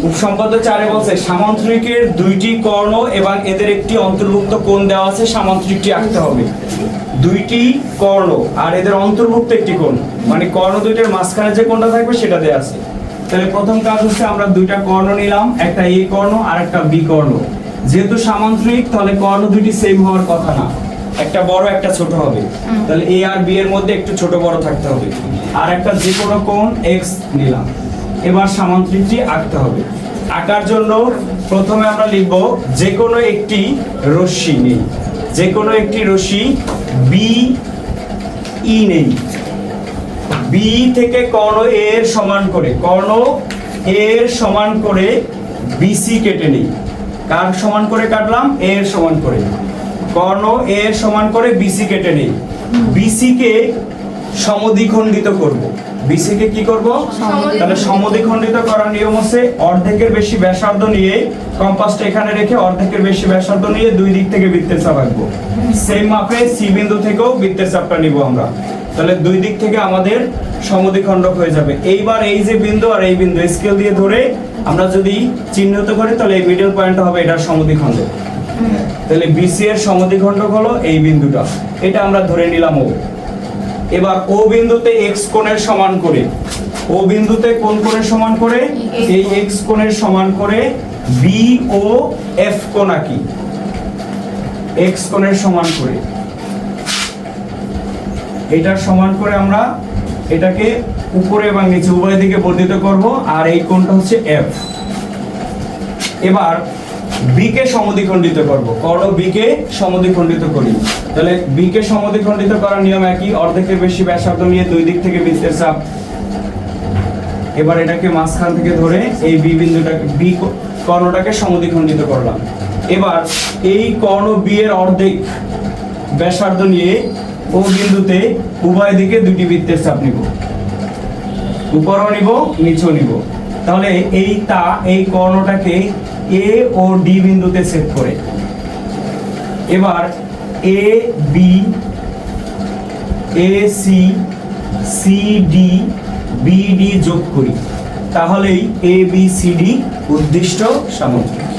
উপসম্পদ 4 বলছে সামান্তরিকের দুইটি কর্ণ এবং এদের একটি অন্তর্ভুক্ত কোণ দেওয়া আছে, সামান্তরিকটি আঁকতে হবে। দুইটি কর্ণ আর এদের অন্তর্ভুক্ত একটি কোণ, মানে কর্ণ দুইটার মাঝখানে যে কোণটা থাকবে সেটা দেওয়া আছে। তাহলে প্রথম কাজ হচ্ছে আমরা দুইটা কর্ণ নিলাম, একটা এ কর্ণ আর একটা বি কর্ণ। যেহেতু সামান্তরিক তাহলে কর্ণ দুইটি সেম হওয়ার কথা না, একটা বড় একটা ছোট হবে। তাহলে এ আর বি এর মধ্যে একটু ছোট বড় থাকতে হবে। আর একটা যে কোনো কোণ এক্স নিলাম। এবার সামান্তরিকটি আঁকতে হবে। আঁকার জন্য প্রথমে আমরা লিখব যে কোনো একটি রশ্মি নেই, যে কোনো একটি রশ্মি বি ই নেই। বি থেকে কর্ণ এ এর সমান করে, কর্ণ এ এর সমান করে বিসি কেটে নেই। কার সমান করে কাটলাম? এ এর সমান করে। কর্ণ এ এর সমান করে বিসি কেটে নেই। বিসি কে সমদ্বিখণ্ডিত করব। বিসি কে কি করব? তাহলে সমদ্বিখণ্ডিত করার নিয়ম হচ্ছে অর্ধেকের বেশি ব্যাসার্ধ নিয়ে কম্পাসটা এখানে রেখে অর্ধেকের বেশি ব্যাসার্ধ নিয়ে দুই দিক থেকে বৃত্তের চাপ আঁকবো। সেম মাপে সি বিন্দু থেকেও বৃত্তের চাপটা নিব আমরা। তাহলে দুই দিক থেকে আমাদের সমদ্বিখণ্ডক হয়ে যাবে। এইবার এই যে বিন্দু আর এই বিন্দু স্কেল দিয়ে ধরে আমরা যদি চিহ্নিত করি তাহলে এই মিডল পয়েন্টটা হবে এটার সমদ্বিখণ্ডক। তাহলে বিসি এর সমদ্বিখণ্ডক হলো এই বিন্দুটা, এটা আমরা ধরে নিলাম ও। এবার ও বিন্দুতে এক্স কোণের সমান করে, ও বিন্দুতে কোন কোণের সমান করে? এই এক্স কোণের সমান করে বি ও এফ কোণ আঁকি। এক্স কোণের সমান করে, এটার সমান করে আমরা এটাকে উপরে এবং নিচে উভয় দিকে বর্ধিত করব। আর এই কোণটা হচ্ছে এফ। এবার বি কে সমদ্বিখণ্ডিত করব, কর্ণ বি কে সমদ্বিখণ্ডিত করি। তাহলে বি কে সমদ্বিখণ্ডিত করার নিয়ম একই, অর্ধেকের বেশি ব্যাসার্ধ নিয়ে দুই দিক থেকে বৃত্তের চাপ। এবার এটাকে মাঝখান থেকে ধরে এই বি বিন্দুটাকে, বি কর্ণটাকে সমদ্বিখণ্ডিত করলাম। এবার এই কর্ণ বি এর অর্ধেক ব্যাসার্ধ নিয়ে ও বিন্দুতে উভয় দিকে দুটি বৃত্তের চাপ নিব, উপরও নিব নিচেও নিব। তাহলে এই কর্ণটাকে এ ও ডি বিন্দুতে ছেদ করে এবার A B A C C D B D যোগ করি, তাহলেই এ বি সি ডি উদ্দিষ্ট সামান্তরিক।